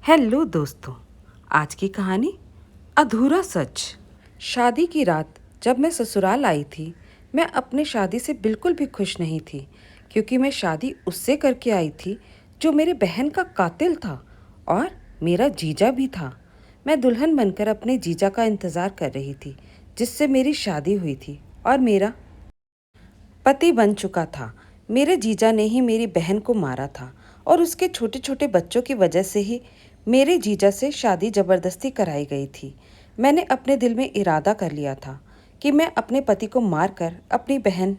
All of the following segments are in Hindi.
हेलो दोस्तों। आज की कहानी अधूरा सच। शादी की रात जब मैं ससुराल आई थी, मैं अपने शादी से बिल्कुल भी खुश नहीं थी, क्योंकि मैं शादी उससे करके आई थी जो मेरे बहन का कातिल था और मेरा जीजा भी था। मैं दुल्हन बनकर अपने जीजा का इंतज़ार कर रही थी, जिससे मेरी शादी हुई थी और मेरा पति बन चुका था। मेरे जीजा ने ही मेरी बहन को मारा था और उसके छोटे छोटे बच्चों की वजह से ही मेरे जीजा से शादी ज़बरदस्ती कराई गई थी। मैंने अपने दिल में इरादा कर लिया था कि मैं अपने पति को मारकर अपनी बहन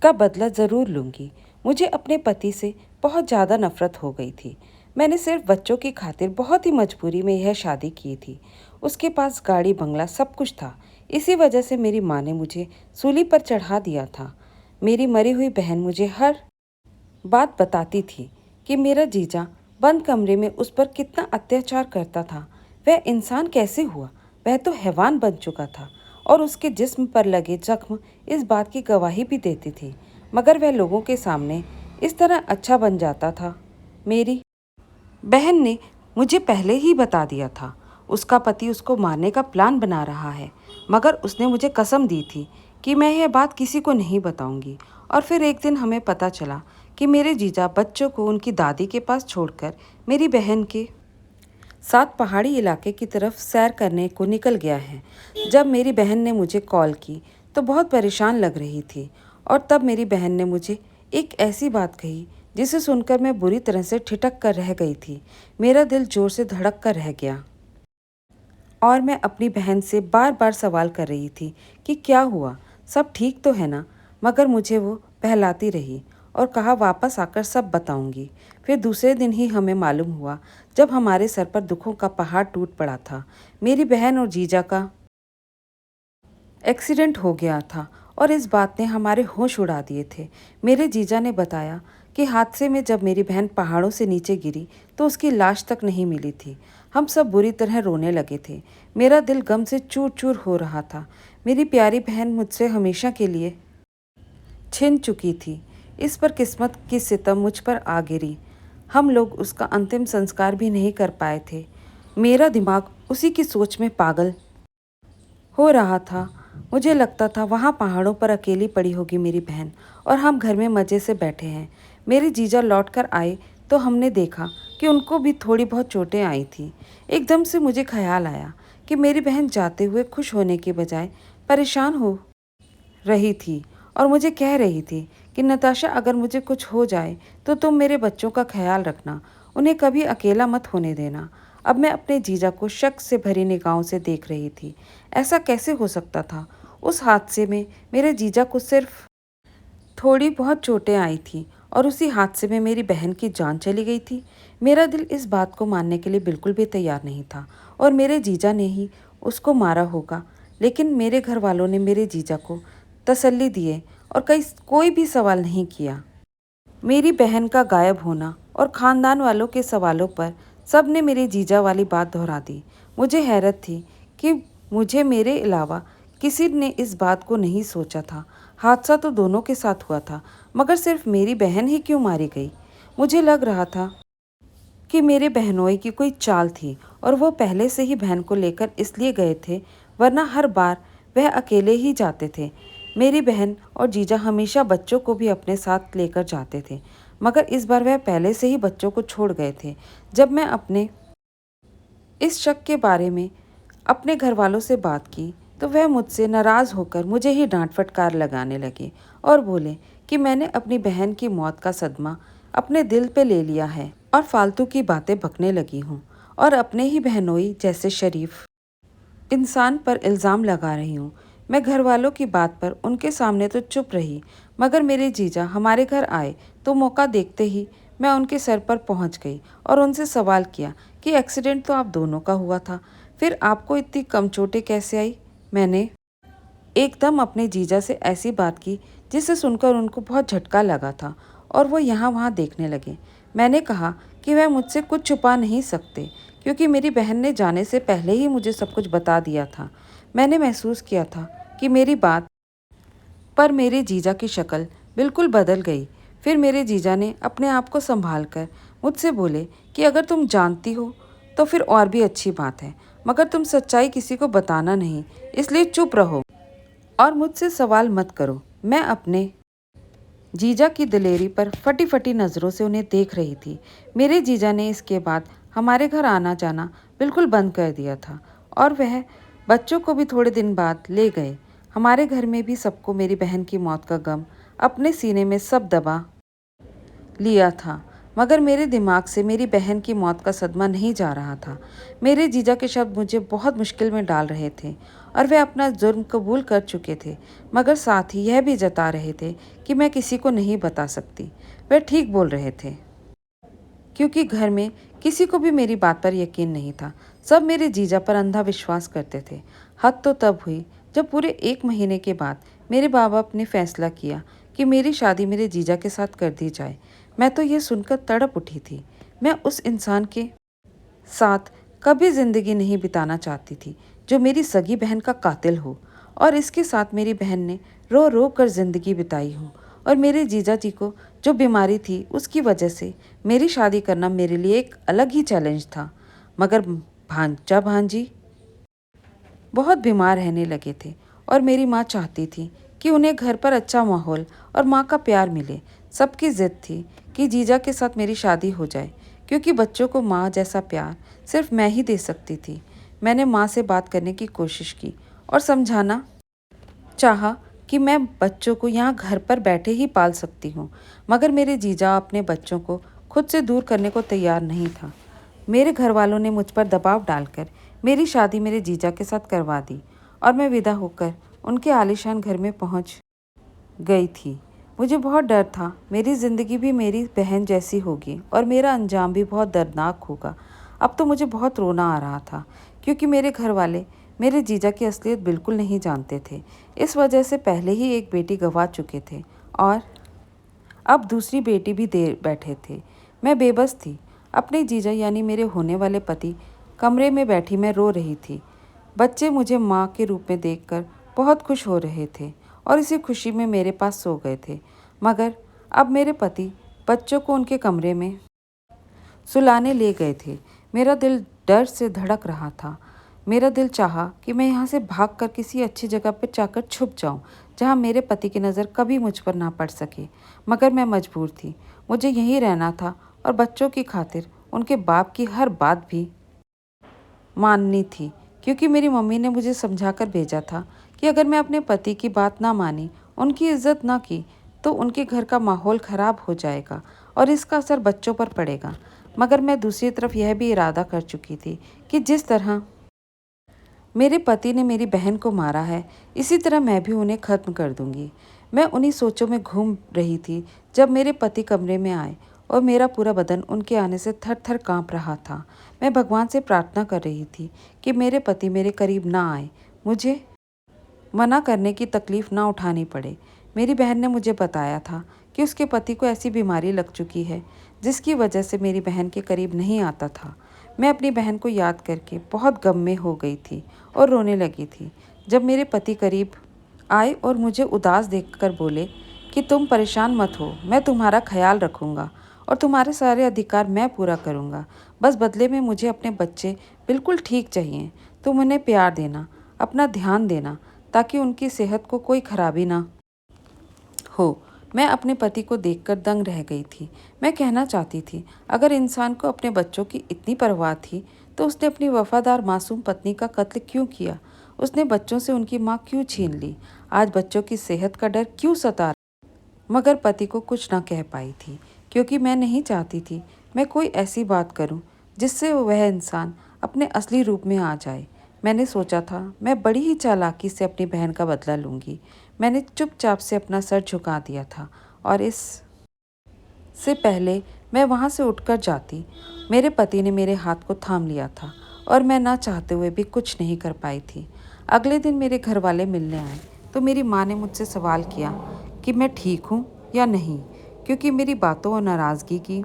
का बदला ज़रूर लूँगी। मुझे अपने पति से बहुत ज़्यादा नफरत हो गई थी। मैंने सिर्फ बच्चों की खातिर बहुत ही मजबूरी में यह शादी की थी। उसके पास गाड़ी बंगला सब कुछ था। इसी वजह से मेरी माँ ने मुझे सूली पर चढ़ा दिया था। मेरी मरी हुई बहन मुझे हर बात बताती थी कि मेरा जीजा बंद कमरे में उस पर कितना अत्याचार करता था। वह इंसान कैसे हुआ? वह तो हैवान बन चुका था और उसके जिस्म पर लगे जख्म इस बात की गवाही भी देती थी। मगर वह लोगों के सामने इस तरह अच्छा बन जाता था। मेरी बहन ने मुझे पहले ही बता दिया था, उसका पति उसको मारने का प्लान बना रहा है। मगर उसने मुझे कसम दी थी कि मैं यह बात किसी को नहीं बताऊंगी। और फिर एक दिन हमें पता चला कि मेरे जीजा बच्चों को उनकी दादी के पास छोड़कर मेरी बहन के साथ पहाड़ी इलाके की तरफ सैर करने को निकल गया है। जब मेरी बहन ने मुझे कॉल की तो बहुत परेशान लग रही थी, और तब मेरी बहन ने मुझे एक ऐसी बात कही जिसे सुनकर मैं बुरी तरह से ठिठक कर रह गई थी। मेरा दिल जोर से धड़क कर रह गया और मैं अपनी बहन से बार बार सवाल कर रही थी कि क्या हुआ, सब ठीक तो है ना। मगर मुझे वो बहलाती रही और कहा वापस आकर सब बताऊंगी। फिर दूसरे दिन ही हमें मालूम हुआ, जब हमारे सर पर दुखों का पहाड़ टूट पड़ा था। मेरी बहन और जीजा का एक्सीडेंट हो गया था और इस बात ने हमारे होश उड़ा दिए थे। मेरे जीजा ने बताया कि हादसे में जब मेरी बहन पहाड़ों से नीचे गिरी तो उसकी लाश तक नहीं मिली थी। हम सब बुरी तरह रोने लगे थे। मेरा दिल गम से चूर चूर हो रहा था। मेरी प्यारी बहन मुझसे हमेशा के लिए छिन चुकी थी। इस पर किस्मत की सितम मुझ पर आ गिरी। हम लोग उसका अंतिम संस्कार भी नहीं कर पाए थे। मेरा दिमाग उसी की सोच में पागल हो रहा था। मुझे लगता था वहाँ पहाड़ों पर अकेली पड़ी होगी मेरी बहन, और हम घर में मज़े से बैठे हैं। मेरे जीजा लौट कर आए तो हमने देखा कि उनको भी थोड़ी बहुत चोटें आई थी। एकदम से मुझे ख्याल आया कि मेरी बहन जाते हुए खुश होने के बजाय परेशान हो रही थी और मुझे कह रही थी कि नताशा, अगर मुझे कुछ हो जाए तो तुम मेरे बच्चों का ख्याल रखना, उन्हें कभी अकेला मत होने देना। अब मैं अपने जीजा को शक से भरी निगाहों से देख रही थी। ऐसा कैसे हो सकता था? उस हादसे में मेरे जीजा को सिर्फ थोड़ी बहुत चोटें आई थीं और उसी हादसे में मेरी बहन की जान चली गई थी। मेरा दिल इस बात को मानने के लिए बिल्कुल भी तैयार नहीं था और मेरे जीजा ने ही उसको मारा होगा। लेकिन मेरे घर वालों ने मेरे जीजा को तसल्ली दिए और कोई भी सवाल नहीं किया। मेरी बहन का गायब होना और ख़ानदान वालों के सवालों पर सब ने मेरे जीजा वाली बात दोहरा दी। मुझे हैरत थी कि मुझे मेरे अलावा किसी ने इस बात को नहीं सोचा था। हादसा तो दोनों के साथ हुआ था, मगर सिर्फ मेरी बहन ही क्यों मारी गई? मुझे लग रहा था कि मेरे बहनोई की कोई चाल थी और वो पहले से ही बहन को लेकर इसलिए गए थे, वरना हर बार वह अकेले ही जाते थे। मेरी बहन और जीजा हमेशा बच्चों को भी अपने साथ लेकर जाते थे, मगर इस बार वह पहले से ही बच्चों को छोड़ गए थे। जब मैं अपने इस शक के बारे में अपने घर वालों से बात की तो वह मुझसे नाराज़ होकर मुझे ही डांट फटकार लगाने लगे और बोले कि मैंने अपनी बहन की मौत का सदमा अपने दिल पे ले लिया है और फालतू की बातें बकने लगी हूँ और अपने ही बहनोई जैसे शरीफ इंसान पर इल्ज़ाम लगा रही हूँ। मैं घर वालों की बात पर उनके सामने तो चुप रही, मगर मेरे जीजा हमारे घर आए तो मौका देखते ही मैं उनके सर पर पहुँच गई और उनसे सवाल किया कि एक्सीडेंट तो आप दोनों का हुआ था, फिर आपको इतनी कम चोटें कैसे आई? मैंने एकदम अपने जीजा से ऐसी बात की जिसे सुनकर उनको बहुत झटका लगा था और वो यहाँ वहाँ देखने लगे। मैंने कहा कि वह मुझसे कुछ छुपा नहीं सकते, क्योंकि मेरी बहन ने जाने से पहले ही मुझे सब कुछ बता दिया था। मैंने महसूस किया था कि मेरी बात पर मेरे जीजा की शक्ल बिल्कुल बदल गई। फिर मेरे जीजा ने अपने आप को संभाल कर मुझसे बोले कि अगर तुम जानती हो तो फिर और भी अच्छी बात है, मगर तुम सच्चाई किसी को बताना नहीं, इसलिए चुप रहो और मुझसे सवाल मत करो। मैं अपने जीजा की दिलेरी पर फटी फटी नज़रों से उन्हें देख रही थी। मेरे जीजा ने इसके बाद हमारे घर आना जाना बिल्कुल बंद कर दिया था और वह बच्चों को भी थोड़े दिन बाद ले गए। हमारे घर में भी सबको मेरी बहन की मौत का गम अपने सीने में सब दबा लिया था, मगर मेरे दिमाग से मेरी बहन की मौत का सदमा नहीं जा रहा था। मेरे जीजा के शब्द मुझे बहुत मुश्किल में डाल रहे थे और वे अपना जुर्म कबूल कर चुके थे, मगर साथ ही यह भी जता रहे थे कि मैं किसी को नहीं बता सकती। वे ठीक बोल रहे थे, क्योंकि घर में किसी को भी मेरी बात पर यकीन नहीं था। सब मेरे जीजा पर अंधा विश्वास करते थे। हद तो तब हुई जब पूरे 1 महीने के बाद मेरे बाप बाप ने फैसला किया कि मेरी शादी मेरे जीजा के साथ कर दी जाए। मैं तो यह सुनकर तड़प उठी थी। मैं उस इंसान के साथ कभी जिंदगी नहीं बिताना चाहती थी जो मेरी सगी बहन का कातिल हो, और इसके साथ मेरी बहन ने रो रो कर जिंदगी बिताई हो। और मेरे जीजा जी को जो बीमारी थी उसकी वजह से मेरी शादी करना मेरे लिए एक अलग ही चैलेंज था। मगर भांजा भांजी बहुत बीमार रहने लगे थे और मेरी माँ चाहती थी कि उन्हें घर पर अच्छा माहौल और माँ का प्यार मिले। सबकी जिद थी कि जीजा के साथ मेरी शादी हो जाए, क्योंकि बच्चों को माँ जैसा प्यार सिर्फ मैं ही दे सकती थी। मैंने माँ से बात करने की कोशिश की और समझाना चाहा कि मैं बच्चों को यहाँ घर पर बैठे ही पाल सकती हूँ, मगर मेरे जीजा अपने बच्चों को खुद से दूर करने को तैयार नहीं था। मेरे घर वालों ने मुझ पर दबाव डालकर मेरी शादी मेरे जीजा के साथ करवा दी और मैं विदा होकर उनके आलीशान घर में पहुँच गई थी। मुझे बहुत डर था मेरी ज़िंदगी भी मेरी बहन जैसी होगी और मेरा अंजाम भी बहुत दर्दनाक होगा। अब तो मुझे बहुत रोना आ रहा था, क्योंकि मेरे घर वाले मेरे जीजा की असलियत बिल्कुल नहीं जानते थे। इस वजह से पहले ही एक बेटी गंवा चुके थे और अब दूसरी बेटी भी दे बैठे थे। मैं बेबस थी। अपने जीजा यानी मेरे होने वाले पति कमरे में बैठी मैं रो रही थी। बच्चे मुझे माँ के रूप में देखकर बहुत खुश हो रहे थे और इसी खुशी में मेरे पास सो गए थे। मगर अब मेरे पति बच्चों को उनके कमरे में सुलाने ले गए थे। मेरा दिल डर से धड़क रहा था। मेरा दिल चाहा कि मैं यहाँ से भागकर किसी अच्छी जगह पर जाकर छुप जाऊँ, जहाँ मेरे पति की नज़र कभी मुझ पर ना पड़ सके। मगर मैं मजबूर थी। मुझे यहीं रहना था और बच्चों की खातिर उनके बाप की हर बात भी माननी थी, क्योंकि मेरी मम्मी ने मुझे समझाकर भेजा था कि अगर मैं अपने पति की बात ना मानी, उनकी इज्जत ना की, तो उनके घर का माहौल ख़राब हो जाएगा और इसका असर बच्चों पर पड़ेगा। मगर मैं दूसरी तरफ यह भी इरादा कर चुकी थी कि जिस तरह मेरे पति ने मेरी बहन को मारा है, इसी तरह मैं भी उन्हें ख़त्म कर दूंगी। मैं उन्हीं सोचों में घूम रही थी जब मेरे पति कमरे में आए और मेरा पूरा बदन उनके आने से थर थर काँप रहा था। मैं भगवान से प्रार्थना कर रही थी कि मेरे पति मेरे करीब ना आए, मुझे मना करने की तकलीफ़ ना उठानी पड़े। मेरी बहन ने मुझे बताया था कि उसके पति को ऐसी बीमारी लग चुकी है जिसकी वजह से मेरी बहन के करीब नहीं आता था। मैं अपनी बहन को याद करके बहुत गम में हो गई थी और रोने लगी थी। जब मेरे पति करीब आए और मुझे उदास देखकर बोले कि तुम परेशान मत हो, मैं तुम्हारा ख्याल रखूँगा और तुम्हारे सारे अधिकार मैं पूरा करूँगा। बस बदले में मुझे अपने बच्चे बिल्कुल ठीक चाहिए। तुम उन्हें प्यार देना, अपना ध्यान देना, ताकि उनकी सेहत को कोई खराबी ना हो। मैं अपने पति को देखकर दंग रह गई थी। मैं कहना चाहती थी, अगर इंसान को अपने बच्चों की इतनी परवाह थी तो उसने अपनी वफादार मासूम पत्नी का कत्ल क्यों किया? उसने बच्चों से उनकी माँ क्यों छीन ली? आज बच्चों की सेहत का डर क्यों सता? मगर पति को कुछ ना कह पाई थी, क्योंकि मैं नहीं चाहती थी मैं कोई ऐसी बात करूं जिससे वह इंसान अपने असली रूप में आ जाए। मैंने सोचा था मैं बड़ी ही चालाकी से अपनी बहन का बदला लूँगी। मैंने चुपचाप से अपना सर झुका दिया था और इस से पहले मैं वहाँ से उठकर जाती, मेरे पति ने मेरे हाथ को थाम लिया था और मैं ना चाहते हुए भी कुछ नहीं कर पाई थी। अगले दिन मेरे घर वाले मिलने आए तो मेरी माँ ने मुझसे सवाल किया कि मैं ठीक हूँ या नहीं, क्योंकि मेरी बातों और नाराज़गी की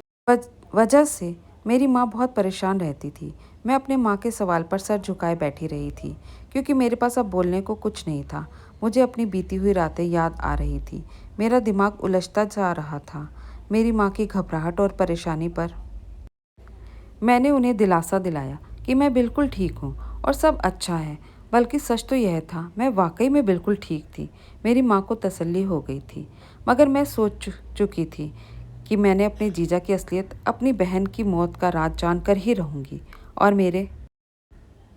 वजह से मेरी माँ बहुत परेशान रहती थी। मैं अपने माँ के सवाल पर सर झुकाए बैठी रही थी, क्योंकि मेरे पास अब बोलने को कुछ नहीं था। मुझे अपनी बीती हुई रातें याद आ रही थी। मेरा दिमाग उलझता जा रहा था। मेरी माँ की घबराहट और परेशानी पर मैंने उन्हें दिलासा दिलाया कि मैं बिल्कुल ठीक हूँ और सब अच्छा है। बल्कि सच तो यह था, मैं वाकई में बिल्कुल ठीक थी। मेरी माँ को तसल्ली हो गई थी। मगर मैं सोच चुकी थी कि मैंने अपने जीजा की असलियत अपनी बहन की मौत का राज जानकर ही रहूँगी। और मेरे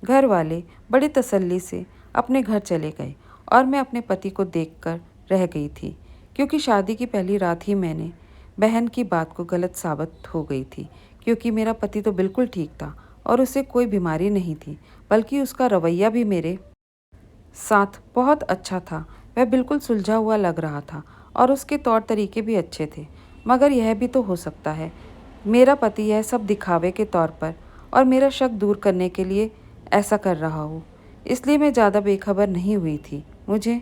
घर वाले बड़ी तसल्ली से अपने घर चले गए और मैं अपने पति को देखकर रह गई थी, क्योंकि शादी की पहली रात ही मैंने बहन की बात को गलत साबित हो गई थी। क्योंकि मेरा पति तो बिल्कुल ठीक था और उसे कोई बीमारी नहीं थी, बल्कि उसका रवैया भी मेरे साथ बहुत अच्छा था। वह बिल्कुल सुलझा हुआ लग रहा था और उसके तौर तरीके भी अच्छे थे। मगर यह भी तो हो सकता है मेरा पति यह सब दिखावे के तौर पर और मेरा शक दूर करने के लिए ऐसा कर रहा हो। इसलिए मैं ज़्यादा बेखबर नहीं हुई थी। मुझे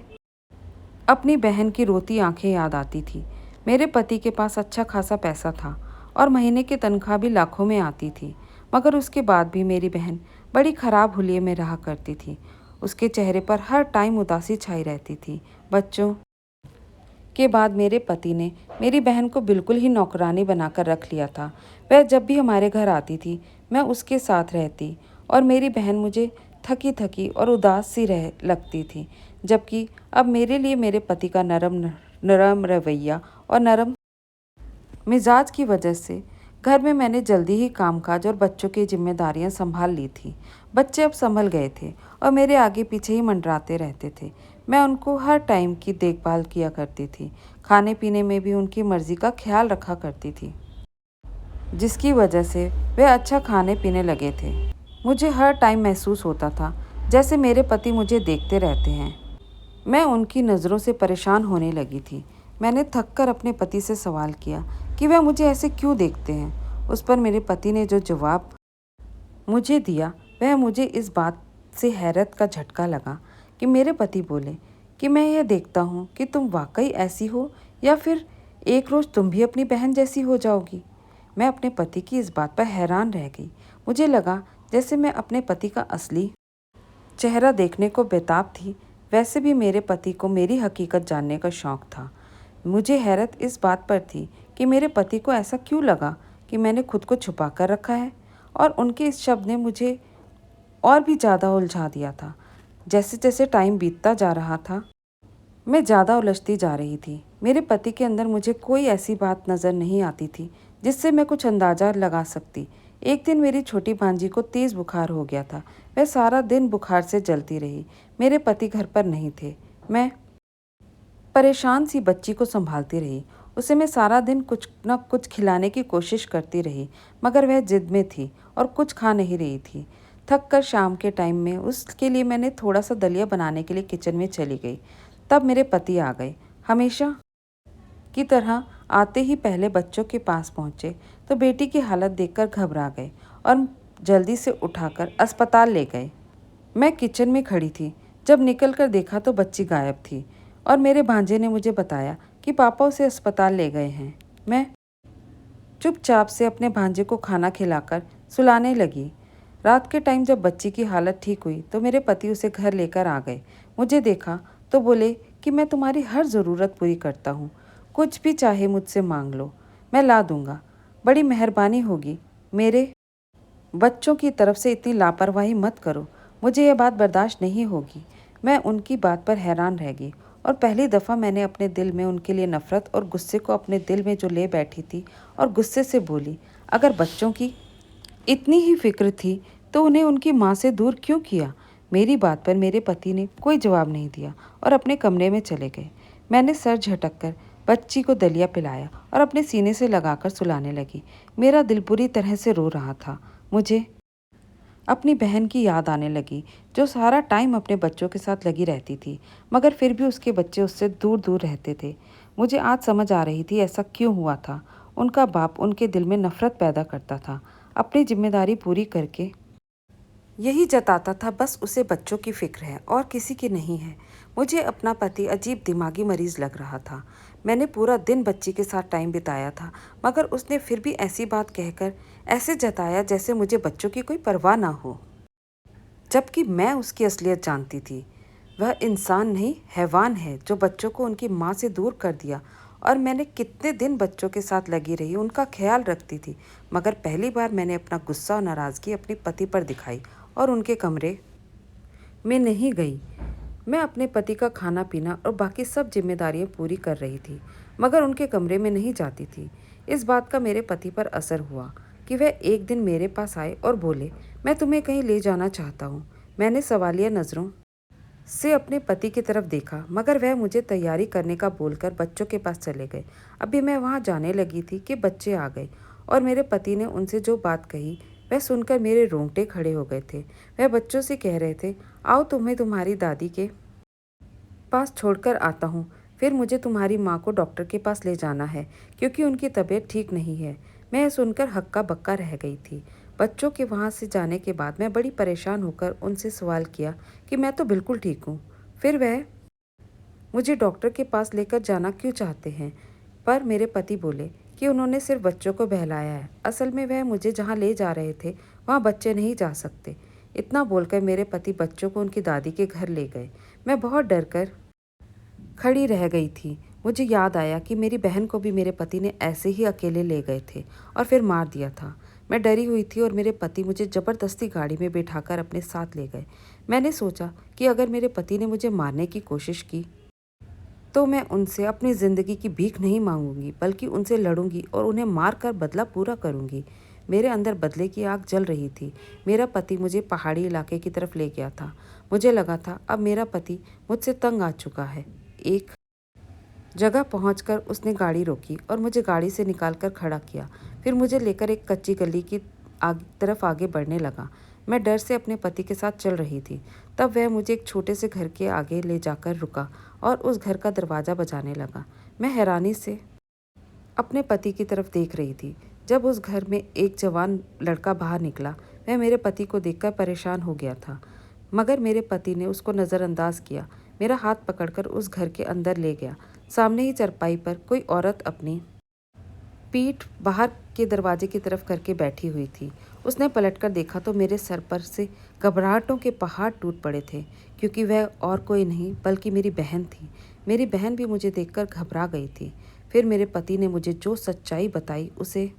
अपनी बहन की रोती आंखें याद आती थी। मेरे पति के पास अच्छा खासा पैसा था और महीने की तनख्वाह भी लाखों में आती थी। मगर उसके बाद भी मेरी बहन बड़ी खराब हुलिये में रहा करती थी। उसके चेहरे पर हर टाइम उदासी छाई रहती थी। बच्चों के बाद मेरे पति ने मेरी बहन को बिल्कुल ही नौकरानी बनाकर रख लिया था। वह जब भी हमारे घर आती थी, मैं उसके साथ रहती और मेरी बहन मुझे थकी थकी और उदास सी रह लगती थी। जबकि अब मेरे लिए मेरे पति का नरम रवैया और नरम मिजाज की वजह से घर में मैंने जल्दी ही कामकाज और बच्चों की जिम्मेदारियां संभाल ली थी। बच्चे अब संभल गए थे और मेरे आगे पीछे ही मंडराते रहते थे। मैं उनको हर टाइम की देखभाल किया करती थी। खाने पीने में भी उनकी मर्जी का ख्याल रखा करती थी, जिसकी वजह से वे अच्छा खाने पीने लगे थे। मुझे हर टाइम महसूस होता था जैसे मेरे पति मुझे देखते रहते हैं। मैं उनकी नज़रों से परेशान होने लगी थी। मैंने थककर अपने पति से सवाल किया कि वह मुझे ऐसे क्यों देखते हैं। उस पर मेरे पति ने जो जवाब मुझे दिया, वह मुझे इस बात से हैरत का झटका लगा कि मेरे पति बोले कि मैं यह देखता हूँ कि तुम वाकई ऐसी हो या फिर एक रोज़ तुम भी अपनी बहन जैसी हो जाओगी। मैं अपने पति की इस बात पर हैरान रह गई। मुझे लगा जैसे मैं अपने पति का असली चेहरा देखने को बेताब थी। वैसे भी मेरे पति को मेरी हकीकत जानने का शौक़ था। मुझे हैरत इस बात पर थी कि मेरे पति को ऐसा क्यों लगा कि मैंने खुद को छुपा कर रखा है, और उनके इस शब्द ने मुझे और भी ज़्यादा उलझा दिया था। जैसे जैसे टाइम बीतता जा रहा था, मैं ज़्यादा उलझती जा रही थी। मेरे पति के अंदर मुझे कोई ऐसी बात नज़र नहीं आती थी जिससे मैं कुछ अंदाज़ा लगा सकती। एक दिन मेरी छोटी भांजी को तेज़ बुखार हो गया था। वह सारा दिन बुखार से जलती रही। मेरे पति घर पर नहीं थे। मैं परेशान सी बच्ची को संभालती रही। उसे मैं सारा दिन कुछ न कुछ खिलाने की कोशिश करती रही, मगर वह जिद में थी और कुछ खा नहीं रही थी। थक कर शाम के टाइम में उसके लिए मैंने थोड़ा सा दलिया बनाने के लिए किचन में चली गई। तब मेरे पति आ गए। हमेशा की तरह आते ही पहले बच्चों के पास पहुंचे तो बेटी की हालत देखकर घबरा गए और जल्दी से उठाकर अस्पताल ले गए। मैं किचन में खड़ी थी। जब निकल कर देखा तो बच्ची गायब थी और मेरे भांजे ने मुझे बताया कि पापा उसे अस्पताल ले गए हैं। मैं चुपचाप से अपने भांजे को खाना खिलाकर सुलाने लगी। रात के टाइम जब बच्ची की हालत ठीक हुई तो मेरे पति उसे घर लेकर आ गए। मुझे देखा तो बोले कि मैं तुम्हारी हर ज़रूरत पूरी करता हूँ, कुछ भी चाहे मुझसे मांग लो, मैं ला दूँगा। बड़ी मेहरबानी होगी। मेरे बच्चों की तरफ से इतनी लापरवाही मत करो। मुझे यह बात बर्दाश्त नहीं होगी। मैं उनकी बात पर हैरान रह गई और पहली दफ़ा मैंने अपने दिल में उनके लिए नफ़रत और गुस्से को अपने दिल में जो ले बैठी थी और गुस्से से बोली, अगर बच्चों की इतनी ही फिक्र थी तो उन्हें उनकी माँ से दूर क्यों किया। मेरी बात पर मेरे पति ने कोई जवाब नहीं दिया और अपने कमरे में चले गए। मैंने सर झटक कर बच्ची को दलिया पिलाया और अपने सीने से लगाकर सुलाने लगी। मेरा दिल बुरी तरह से रो रहा था। मुझे अपनी बहन की याद आने लगी, जो सारा टाइम अपने बच्चों के साथ लगी रहती थी, मगर फिर भी उसके बच्चे उससे दूर दूर रहते थे। मुझे आज समझ आ रही थी ऐसा क्यों हुआ था। उनका बाप उनके दिल में नफ़रत पैदा करता था। अपनी जिम्मेदारी पूरी करके यही जताता था बस उसे बच्चों की फिक्र है और किसी की नहीं है। मुझे अपना पति अजीब दिमागी मरीज लग रहा था। मैंने पूरा दिन बच्ची के साथ टाइम बिताया था, मगर उसने फिर भी ऐसी बात कहकर ऐसे जताया जैसे मुझे बच्चों की कोई परवाह ना हो, जबकि मैं उसकी असलियत जानती थी। वह इंसान नहीं, हैवान है जो बच्चों को उनकी माँ से दूर कर दिया और मैंने कितने दिन बच्चों के साथ लगी रही, उनका ख्याल रखती थी, मगर पहली बार मैंने अपना गुस्सा और नाराज़गी अपने पति पर दिखाई और उनके कमरे में नहीं गई। मैं अपने पति का खाना पीना और बाकी सब जिम्मेदारियां पूरी कर रही थी, मगर उनके कमरे में नहीं जाती थी। इस बात का मेरे पति पर असर हुआ कि वह एक दिन मेरे पास आए और बोले, मैं तुम्हें कहीं ले जाना चाहता हूँ। मैंने सवालिया नज़रों से अपने पति की तरफ देखा, मगर वह मुझे तैयारी करने का बोलकर बच्चों के पास चले गए। अभी मैं वहाँ जाने लगी थी कि बच्चे आ गए और मेरे पति ने उनसे जो बात कही वह सुनकर मेरे रोंगटे खड़े हो गए थे। वह बच्चों से कह रहे थे, आओ तुम्हें तुम्हारी दादी के पास छोड़कर आता हूँ, फिर मुझे तुम्हारी माँ को डॉक्टर के पास ले जाना है क्योंकि उनकी तबीयत ठीक नहीं है। मैं सुनकर हक्का बक्का रह गई थी। बच्चों के वहाँ से जाने के बाद मैं बड़ी परेशान होकर उनसे सवाल किया कि मैं तो बिल्कुल ठीक हूँ, फिर वह मुझे डॉक्टर के पास लेकर जाना क्यों चाहते हैं। पर मेरे पति बोले कि उन्होंने सिर्फ बच्चों को बहलाया है, असल में वह मुझे जहाँ ले जा रहे थे वहाँ बच्चे नहीं जा सकते। इतना बोलकर मेरे पति बच्चों को उनकी दादी के घर ले गए। मैं बहुत डर कर खड़ी रह गई थी। मुझे याद आया कि मेरी बहन को भी मेरे पति ने ऐसे ही अकेले ले गए थे और फिर मार दिया था। मैं डरी हुई थी और मेरे पति मुझे ज़बरदस्ती गाड़ी में बिठाकर अपने साथ ले गए। मैंने सोचा कि अगर मेरे पति ने मुझे मारने की कोशिश की तो मैं उनसे अपनी ज़िंदगी की भीख नहीं मांगूंगी, बल्कि उनसे लड़ूंगी और उन्हें मार कर बदला पूरा करूंगी। मेरे अंदर बदले की आग जल रही थी। मेरा पति मुझे पहाड़ी इलाके की तरफ ले गया था। मुझे लगा था अब मेरा पति मुझसे तंग आ चुका है। एक जगह पहुंचकर उसने गाड़ी रोकी और मुझे गाड़ी से निकालकर खड़ा किया। फिर मुझे लेकर एक कच्ची गली की तरफ आगे बढ़ने लगा। मैं डर से अपने पति के साथ चल रही थी। तब वह मुझे एक छोटे से घर के आगे ले जाकर रुका और उस घर का दरवाज़ा बजाने लगा। मैं हैरानी से अपने पति की तरफ देख रही थी। जब उस घर में एक जवान लड़का बाहर निकला, वह मेरे पति को देखकर परेशान हो गया था, मगर मेरे पति ने उसको नज़रअंदाज किया। मेरा हाथ पकड़कर उस घर के अंदर ले गया। सामने ही चारपाई पर कोई औरत अपनी पीठ बाहर के दरवाजे की तरफ करके बैठी हुई थी। उसने पलटकर देखा तो मेरे सर पर से घबराहटों के पहाड़ टूट पड़े थे, क्योंकि वह और कोई नहीं बल्कि मेरी बहन थी। मेरी बहन भी मुझे देखकर घबरा गई थी। फिर मेरे पति ने मुझे जो सच्चाई बताई उसे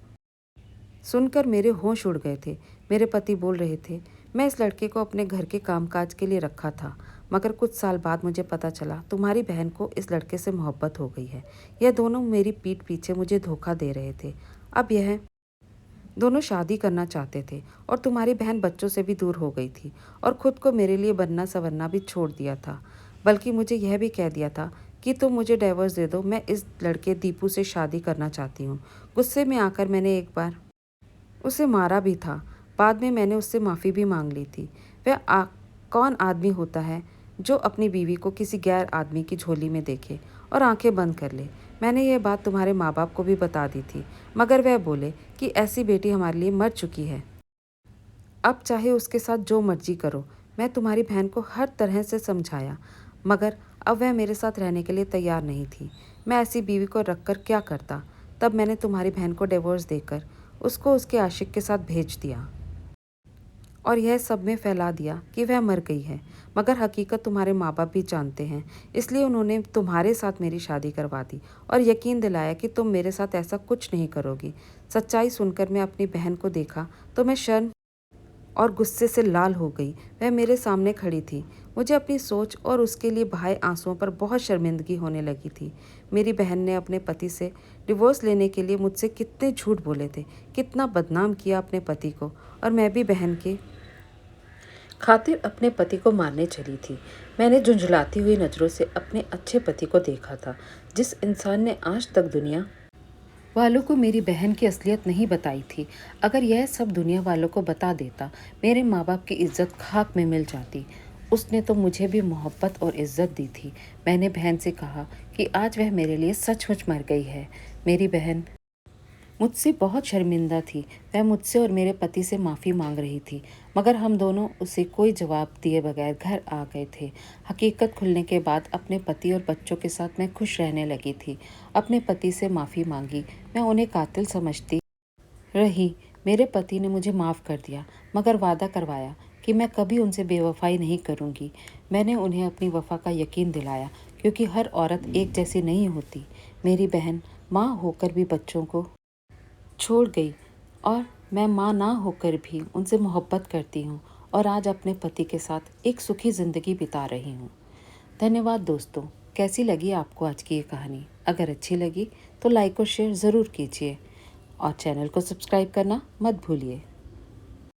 सुनकर मेरे होश उड़ गए थे। मेरे पति बोल रहे थे, मैं इस लड़के को अपने घर के कामकाज के लिए रखा था, मगर कुछ साल बाद मुझे पता चला तुम्हारी बहन को इस लड़के से मोहब्बत हो गई है। यह दोनों मेरी पीठ पीछे मुझे धोखा दे रहे थे। अब यह दोनों शादी करना चाहते थे और तुम्हारी बहन बच्चों से भी दूर हो गई थी और खुद को मेरे लिए बनना संवरना भी छोड़ दिया था। बल्कि मुझे यह भी कह दिया था कि तुम मुझे डाइवोर्स दे दो, मैं इस लड़के दीपू से शादी करना चाहती हूँ। गुस्से में आकर मैंने एक बार उसे मारा भी था। बाद में मैंने उससे माफ़ी भी मांग ली थी। वह कौन आदमी होता है जो अपनी बीवी को किसी गैर आदमी की झोली में देखे और आंखें बंद कर ले। मैंने यह बात तुम्हारे माँ बाप को भी बता दी थी, मगर वह बोले कि ऐसी बेटी हमारे लिए मर चुकी है, अब चाहे उसके साथ जो मर्जी करो। मैं तुम्हारी बहन को हर तरह से समझाया, मगर अब वह मेरे साथ रहने के लिए तैयार नहीं थी। मैं ऐसी बीवी को रखकर क्या करता। तब मैंने तुम्हारी बहन को डिवोर्स देकर उसको उसके आशिक के साथ भेज दिया और यह सब में फैला दिया कि वह मर गई है। मगर हकीकत तुम्हारे माँ बाप भी जानते हैं, इसलिए उन्होंने तुम्हारे साथ मेरी शादी करवा दी और यकीन दिलाया कि तुम मेरे साथ ऐसा कुछ नहीं करोगी। सच्चाई सुनकर मैं अपनी बहन को देखा तो मैं शर्म और गुस्से से लाल हो गई। वह मेरे सामने खड़ी थी। मुझे अपनी सोच और उसके लिए बहाए आंसुओं पर बहुत शर्मिंदगी होने लगी थी। मेरी बहन ने अपने पति से डिवोर्स लेने के लिए मुझसे कितने झूठ बोले थे, कितना बदनाम किया अपने पति को, और मैं भी बहन के खातिर अपने पति को मारने चली थी। मैंने झुंझलाती हुई नज़रों से अपने अच्छे पति को देखा था, जिस इंसान ने आज तक दुनिया वालों को मेरी बहन की असलियत नहीं बताई थी। अगर यह सब दुनिया वालों को बता देता, मेरे माँ बाप की इज्जत खाक में मिल जाती। उसने तो मुझे भी मोहब्बत और इज्जत दी थी। मैंने बहन से कहा कि आज वह मेरे लिए सचमुच मर गई है। मेरी बहन मुझसे बहुत शर्मिंदा थी। वह मुझसे और मेरे पति से माफ़ी मांग रही थी, मगर हम दोनों उसे कोई जवाब दिए बगैर घर आ गए थे। हकीकत खुलने के बाद अपने पति और बच्चों के साथ मैं खुश रहने लगी थी। अपने पति से माफ़ी मांगी। मैं उन्हें कातिल समझती रही। मेरे पति ने मुझे माफ़ कर दिया, मगर वादा करवाया कि मैं कभी उनसे बेवफाई नहीं करूंगी। मैंने उन्हें अपनी वफ़ा का यकीन दिलाया, क्योंकि हर औरत एक जैसी नहीं होती। मेरी बहन माँ होकर भी बच्चों को छोड़ गई और मैं माँ ना होकर भी उनसे मोहब्बत करती हूँ और आज अपने पति के साथ एक सुखी ज़िंदगी बिता रही हूँ। धन्यवाद दोस्तों। कैसी लगी आपको आज की ये कहानी? अगर अच्छी लगी तो लाइक और शेयर ज़रूर कीजिए और चैनल को सब्सक्राइब करना मत भूलिए।